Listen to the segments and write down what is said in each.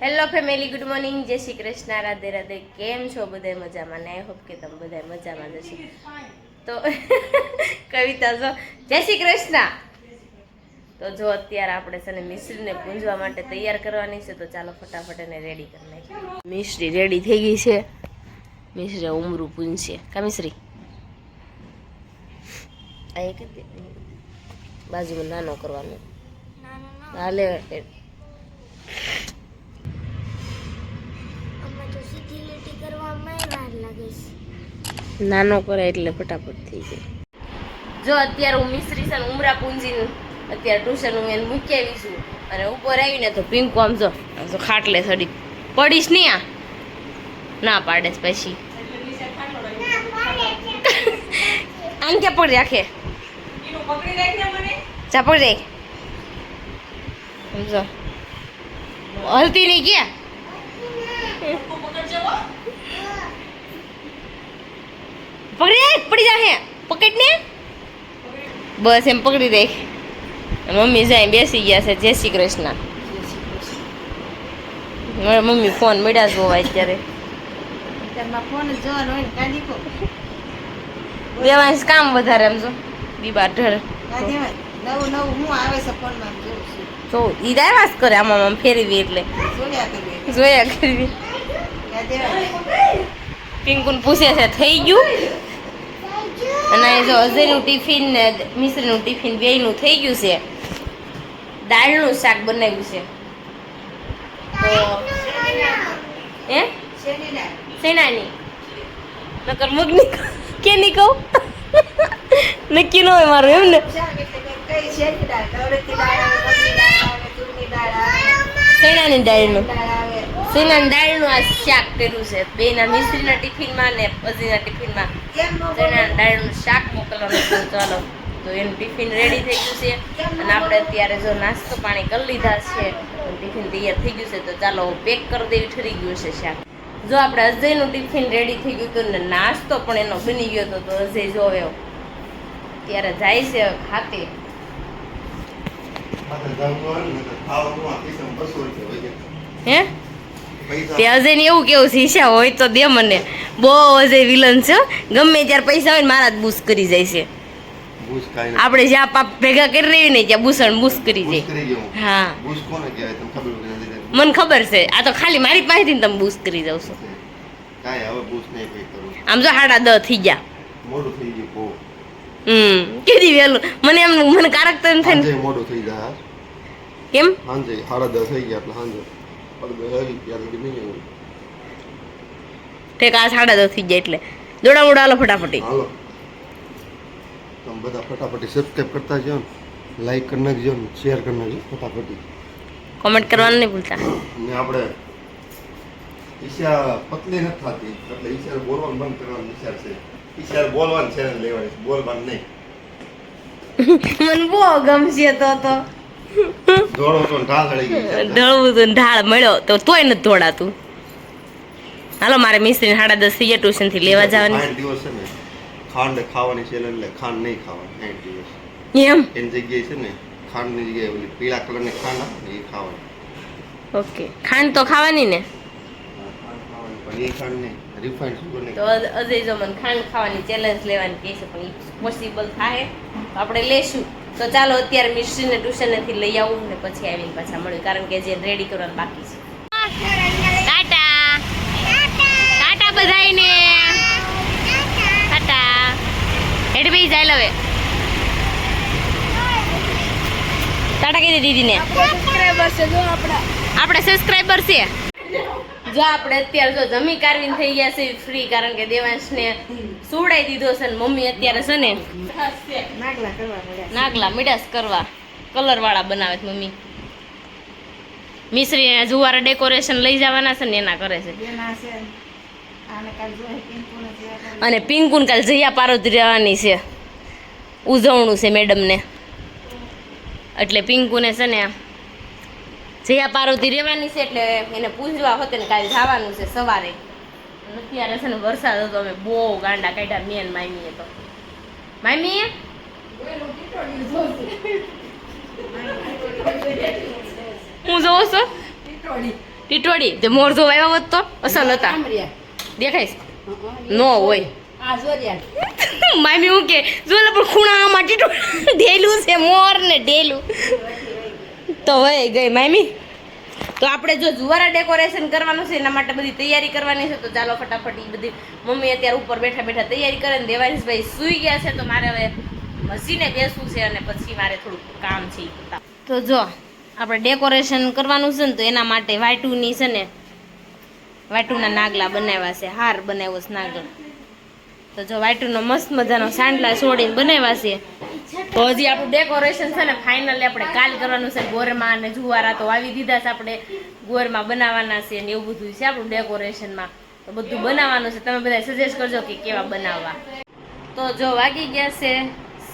Hello family, good morning, જય શ્રી કૃષ્ણ, રાધે રાધે. કેમ છો બધા? મજામાં ને? આઈ હોપ કે તમે બધા મજામાં જશો. તો કવિતા જો જય શ્રી કૃષ્ણ. તો જો અત્યારે આપણે છે ને મિશ્રીને પૂંજવા માટે તૈયાર કરવાની છે, તો ચાલો ફટાફટ એને રેડી કરી નાખીએ. મિશ્રી રેડી થઈ ગઈ છે. મિશ્રી ઉમરું પૂંજશે કા મિશ્રી? આ એક બાજુમાં નાનો કરવાનો. હાલે નાનો કરે એટલે ફટાફટ થઈ જાય. જો અત્યારે હું મિશ્રી છે ઉમરા પૂંજીને અત્યારે ટ્યુશન હું એને મૂકી આવી છું, અને ઉપર આવીને તો પિંકુ આમ જો ખાટલે સડી પડીશ નહીં. આ ના પાડે પછી આમ ક્યાં પડી રાખે ચાપડી રાખ સમજો હલતી નહીં ક્યાં પડી જા પકડ ને બસ એમ પકડી દે. મમ્મી જાય બેસી ગયા છે. જય શ્રી કૃષ્ણ. મારા મમ્મી ફોન મળ્યા જોવા અત્યારે દેવાંશ કામ વધારે એમ જો દીબાર ઢળ તો ઈ દાવાસ કરે આમાં આમ ફેરવી એટલે જોયા કરવી. પિંકુને પૂછે છે થઈ ગયું, અને જો અજયનું ટિફિન ને મિશ્રીનું ટિફિન બેયનું થઈ ગયું છે. દાળનું શાક બનાવ્યું છે. તો શેનાની નકર મગની કે નહીં કહું નક્કી ન હોય મારું એમ ને. શેનાની દાળનું આ શાક કર્યું છે. બેના મિશ્રીના ટિફિનમાં ને અજયના ટિફિનમાં શેનાની દાળનું શાક મોકલવાનું છે. ચાલો તો એનું ટિફિન રેડી થઈ ગયું છે, અને આપણે અત્યારે જો નાસ્તો પાણી કરી લીધા છે, ટિફિન તૈયાર થઈ ગયું છે. તો ચાલો પેક કરી દેવી. ઠરી ગયું છે શાક. જો આપણે અજયનું ટિફિન રેડી થઈ ગયું હતું ને નાસ્તો પણ એનો બની ગયો હતો. તો અજય જો હવે ત્યારે જાય છે ખાતે. હે તે અજય ને એવું કેવું છે ઈચ્છા હોય તો દે મને. બહુ અજય વિલન છે. ગમે ત્યારે પૈસા હોય ને મારા જ બૂસ કરી જાય છે. આપણે જ્યાં પાપ ભેગા કરી રહી ને ત્યાં બૂસણ બૂસ કરી જાય. હા મને ખબર છે. આ તો ખાલી મારી પાસેથી તમે બૂસ કરી જાવ છો. આમ જો 10:30 થઈ ગયા. કેદી વહેલું મને એમ મને કારક તો એમ થાય ને મોડું થઈ જાય. કેમ સાંજે 10:30 થઈ ગયા એટલે સાંજે ઠેક આ 10:30 થઈ જાય એટલે દોડા મોડા હાલો ફટાફટી. હાલો તમે બધા ફટાફટી સબસ્ક્રાઇબ કરતા જાઓ, લાઈક કરી નાખજો, શેર કરી નાખજો ફટાફટી. કોમેન્ટ કરવાનું નહીં ભૂલતા. ને આપણે ઈશા પતલી નથી થતી એટલે ઈશા બોલવાનું બંધ કરવાનું વિચાર છે. ઈશા બોલવાનું ચેનલ લેવાની, બોલવાનું નહીં. મને બહુ ગમશે તો દોડવું તો ઢાળ ચડી ગઈ. દોડવું તો ઢાળ મળ્યો તો તોય નથી દોડાતું. હાલો મારે મિસ્ત્રી 10:30 થઈ ગયા, ટ્યુશન થી લેવા જવાની. 8 દિવસ છે ને ખાંડ ખાવાની છે એટલે ખાંડ નહીં ખાવાની 8 દિવસ. એમ એની જગ્યાએ છે ને ખાંડની જગ્યાએ ઓલી પીળા કલરની ખાંડ આવે ને એ ખાવાની. ઓકે ખાંડ તો ખાવાની ને? પણ એ ખાંડ નહીં, રિફાઇન્ડ સુગર નહીં. તો અજય જો મને ખાંડ ખાવાની ચેલેન્જ લેવાની કહે છે, પણ પોસિબલ થાય તો આપણે લેશું. તો ચાલો અત્યારે મિશ્રીને ટ્યુશનેથી લઈ આવું ને પછી આવીને પાછા મળ્યું, કારણ કે જે રેડી કરવાનું બાકી છે. ટાટા ટાટા બધાયને ટાટા હેડ બી જાય લવે ટાટા કહી દે દીદીને. આપણે સબસ્ક્રાઈબર છે. જો આપણે અત્યારે જો જમી કારવીને થઈ ગયા છે ફ્રી, કારણ કે દેવાંશને સુવડાવી દીધો છે ને મમ્મી અત્યારે છે ને નાગલા મીડાસ કરવા કલર વાળા બનાવે છે મમ્મી. મિશ્રી જુવારા ડેકોરેશન લઈ જવાના છે ને એના કરે છે. અને પિંકુને કાલ જયા પાર્વતી રહેવાની છે, ઉજવણું છે મેડમને, એટલે પિંકુને છે ને જયા પાર્વતી રહેવાની છે એટલે એને પૂંજવા હોતે ને કાલે જવાનું છે સવારે. અત્યારે છે ને વરસાદ હતો, અમે બહુ ગાંડા કાઢ્યા મેન મામીએ. તો મામી હું જોઉં છું ટીટોડી તે મોર જો આવ્યા હોત તો અસલ હતા દેખાઈશ નો હોય મામી હું કે જો પણ ખૂણામાં ટીટો ઢેલું છે મોર ને ઢેલું તો હોય ગઈ મામી તો આપણે જો જુવારા ડેકોરેશન કરવાનું છે એના માટે બધી તૈયારી કરવાની છે તો ચાલો ફટાફટ એ બધી મમ્મી અત્યારે ઉપર બેઠા બેઠા તૈયારી કરે ને દેવાંશભાઈ સૂઈ ગયા છે તો મારે હવે મસીને બેસવું છે અને પછી મારે થોડુંક કામ છે તો જો આપણે ડેકોરેશન કરવાનું છે ને તો એના માટે વાટુની છે ને વાટુના નાગલા બનાવ્યા છે હાર બનાવ્યો છે નાગલ તો જો વાટુનો મસ્ત મજાનો સાંડલા છોડીને બનાવ્યા છે તો હજી આપણું ડેકોરેશન છે ને ફાઇનલી આપણે કાલ કરવાનું છે ગોરમાં અને જુવારા તો વાવી દીધા છે આપણે ગોરમાં બનાવવાના છે ને એવું બધું છે આપણું ડેકોરેશનમાં તો બધું બનાવવાનું છે તમે બધા સજેસ્ટ કરજો કે કેવા બનાવવા તો જો વાગી ગયા છે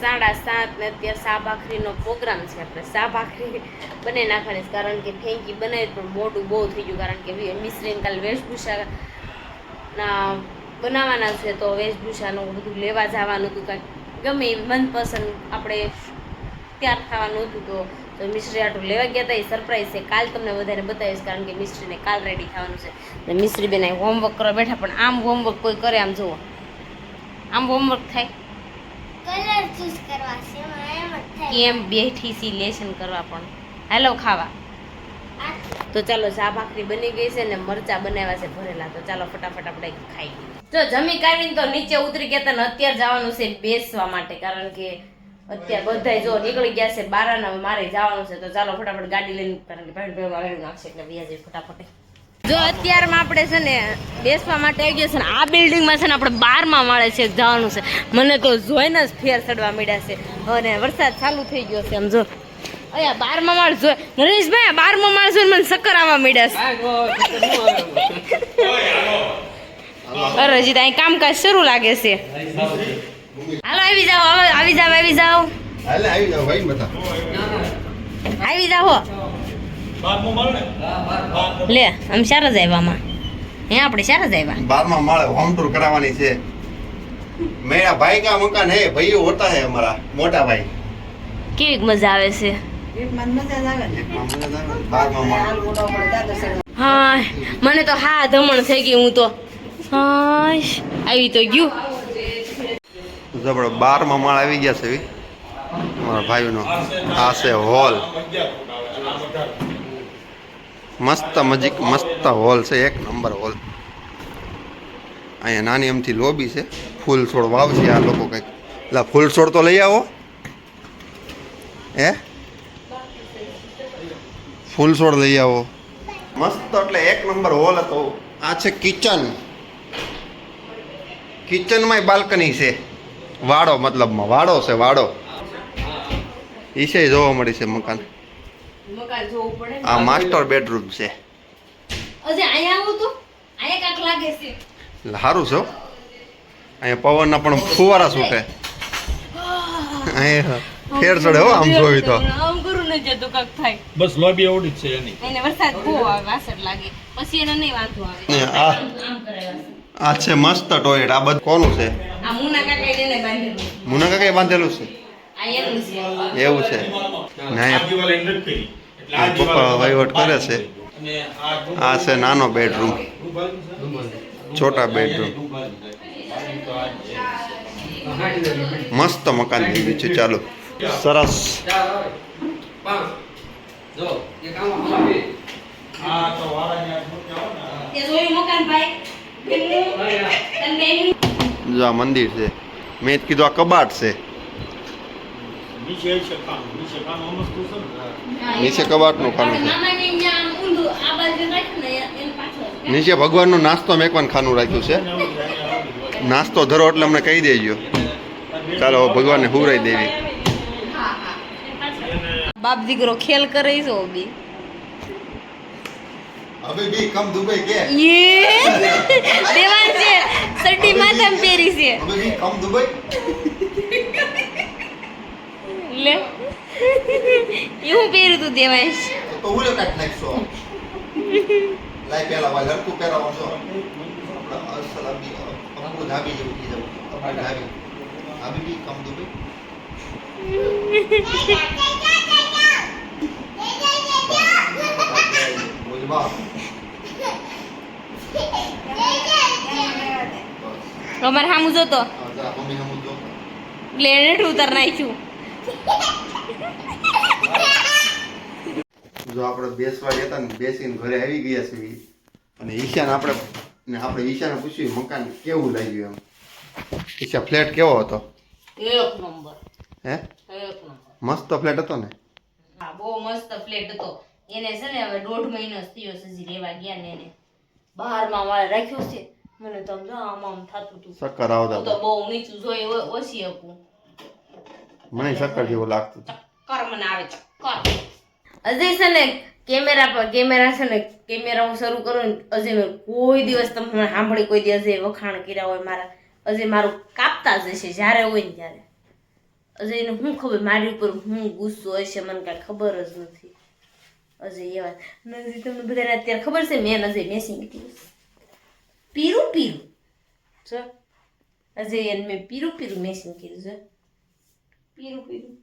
7:30 ને અત્યારે શાભાખરીનો પ્રોગ્રામ છે આપણે શાભાખરી બનાવી નાખવાની છે કારણ કે ફેંકી બનાવી પણ મોટું બહુ થઈ ગયું કારણ કે મિશ્રીને કાલે વેશભૂષાના બનાવવાના છે તો વેશભૂષાનું બધું લેવા જવાનું હતું કાંઈક ગમે મનપસંદ આપણે તૈયાર થવાનું હતું તો મિશ્રી આટલું લેવા ગયા હતા એ સરપ્રાઈઝ છે કાલ તમને વધારે બતાવીશ કારણ કે મિશ્રીને કાલ રેડી થવાનું છે તો મિશ્રી બેન હોમવર્ક કરવા બેઠા પણ આમ હોમવર્ક કોઈ કરે આમ જુઓ આમ હોમવર્ક થાય કલર ચૂઝ કરવા છે એમ જ થાય કેમ બેઠી સી લેશન કરવા પણ હેલો ખાવા તો ચાલો ચા ભાખરી બની ગઈ છે ને મરચા બનાવ્યા છે ભરેલા તો ચાલો ફટાફટ આપણે ખાઈ જો જમી કાઢીને તો નીચે ઉતરી ગયા હતા ને અત્યારે જવાનું છે બેસવા માટે કારણ કે અત્યારે બધાય જો નીકળી ગયા છે બારાના મારે જવાનું છે તો ચાલો ફટાફટ ગાડી લઈને કારણ કે ભાઈ વાળું નાખશે એટલે વ્યાજ ફટાફટ જો અત્યારમાં આપણે છે ને બેસવા માટે આવી ગયા છે ને આ બિલ્ડિંગમાં છે ને આપણે 12મા માળે છે જવાનું છે મને તો જોઈને જ ફેર ચડવા મળ્યા છે અને વરસાદ ચાલુ થઈ ગયો છે આમ જો અહીંયા 12મા માળ જો નરેશભાઈ 12મા માળ જોઈને મને ચક્કર આવવા મળ્યા છે અરે હજી અહીં કામકાજ શરૂ લાગે છે હાલો આવી જાઓ આવી જાઓ આવી જાઓ આવી જાઓ લે આમ સારા જ આવ્યામાં હે આપણે સારા જ આવ્યા 12મા માળે હોમ ટૂર કરાવવાની છે મેરા ભાઈ કા મકાન હે ભાઈઓ હોતા હે हमारा મોટા ભાઈ કેવી મજા આવે છે હા મને તો હા ધમણ થઈ ગઈ હું તો હા આવી તો ગયું જબરો 12મા માળ આવી ગયા છે મારા ભાઈનો આ છે હોલ મસ્ત મસ્ત હોલ છે એક નંબર હોલ અહીંયા નાની એમથી લોબી છે ફૂલ છોડ વાવશે આ લોકો કંઈક એટલે ફૂલ છોડ તો લઈ આવો હે ફૂલ છોડ લઈ આવો મસ્ત એટલે એક નંબર હોલ હતો આ છે કિચનમાં બાલ્કની છે વાડો મતલબમાં વાડો છે વાડો ઈસે જોવા મળી છે મકાન જોવું પડે આ માસ્ટર બેડરૂમ છે અજે અહીંયા આવું તો અહીંયા કાક લાગે છે સારું છે અહીંયા પવનના પણ ફુવારા છૂટે અહીંયા ફેર ચડે હો આમ જોઈ તો આમ કરું ને જે તો કાક થાય બસ લોબી ઓડી છે એની એને વરસાદ બહુ આવે વાસર લાગે પછી એને નહીં વાંધો આવે આ આમ કરાય આ છે મસ્ત ટોયલેટ આ બધું કોનું છે આ મુના કાકા એને બાંધેલું મુના કાકાએ બાંધેલું છે આ એનું છે એવું છે ના આ દિવાલ એન્ડ કરી એટલે આ પપ્પા વહીવટ કરે છે અને આ આ છે નાનો બેડરૂમ છોટા બેડરૂમ મસ્ત મકાન થઈ ગયું છે ચાલો સરસ આ તો વાળાની આ મૂર્તિ આવે ને તે જોયું મકાન ભાઈ જો આ મંદિર છે મેં જ કીધું આ કબાટ છે નીચે છે ખાનું મસ્ત છે ને નીચે કબાટનું ખાનું છે મામાને અહીંયા આમ ઊંધું આ બાજુ રાખ્યું ને એની પાછળ નીચે ભગવાનનો નાસ્તો મેકવાનું ખાનું રાખ્યું છે નાસ્તો ધરો એટલે અમને કહી દેજો ચાલો ભગવાનને હુરાઈ દેવી બાપ દીકરો ખેલ કરે છો બી અબે બી કમ દુબઈ કે યે દેવાન છે સડી માથામાં પહેરી છે અબે બી કમ દુબઈ લે એવું પહેર્યું તું દેવાંશ તો ઉલે કાટ નાખશો લાઈ પેલા વાલ હરકુ પહેરાવો છો આપડા અસલામી અબુ ધાબી જેવું કી જાવ અબુ ધાબી અબે બી કમ દુબઈ બોલ બા અમારે સામું જોતો જરા મમ્મી હમું જો એટલે એને ઉતાર નાખ્યું. જો આપણે બેસવા ગયા હતા ને બેસીને ઘરે આવી ગયા છીએ અને ઈશાને આપણે ઈશાને પૂછ્યું મકાન કેવું લાગ્યું એમ. ઈશા ફ્લેટ કેવો હતો? એક નંબર હે એક નંબર. મસ્ત ફ્લેટ હતો ને? હા બહુ મસ્ત ફ્લેટ હતો. એને છે ને હવે 1.5 મહિનો થયો છે હજી રહેવા ગયા ને એને બહારમાં મારે રાખ્યો છે. મને તો આમ થતું હતું ચક્કર આવતા હું તો બહુ નીચું જોઈ ઓછી હતું. મને ચક્કર જેવું લાગતું હતું. ચક્કર મને આવે ચક્કર. અજય છે ને કેમેરા છે ને કેમેરા હું શરૂ કરું ને અજય મેં કોઈ દિવસ તમને સાંભળી કોઈ દિવસ અજય વખાણ કર્યા હોય મારા. અજય મારું કાપતા જ હશે જ્યારે હોય ને ત્યારે. અજયને શું ખબર મારી ઉપર હું ગુસ્સો હશે મને કાંઈ ખબર જ નથી. અજય એવા નથી તમને બધાને અત્યારે ખબર છે મેં અજય મેસિંગ કર્યું પીરું જો અજય એને મેં પીરું મેસિંગ કર્યું છે પીરું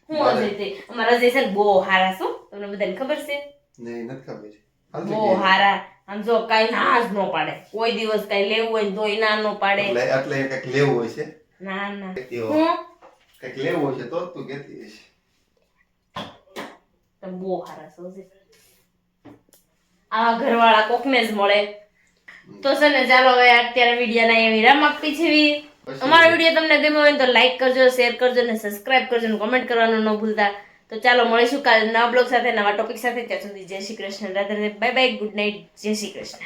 હું અજય તે અમારા અજય છે ને બહુ હારા છો તમને બધાને ખબર છે નહીં નથી ખબર. બહુ હારા આમ જો કાંઈ ના જ ન પાડે કોઈ દિવસ કાંઈ લેવું હોય ને તોય ના ન પાડે એટલે કંઈક લેવું હોય છે. ના ના કંઈક હું લેવું હોય છે તો તું કહેતી હશે. તમે બહુ હારા છો અજય. આવા ઘરવાળા કોકને જ મળે. તો છે ને ચાલો હવે અત્યારે વિડીયોના અહીંયા વિરામ આપી છે. અમારો વિડીયો તમને ગમ્યો હોય તો લાઈક કરજો, શેર કરજો અને સબસ્ક્રાઇબ કરજો અને કોમેન્ટ કરવાનું ન ભૂલતા. તો ચાલો મળીશું કાલે નવા બ્લોગ સાથે નવા ટોપિક સાથે. ત્યાં સુધી જય Shri Krishna, Radhe Radhe, bye bye, good night, જય શ્રી કૃષ્ણ.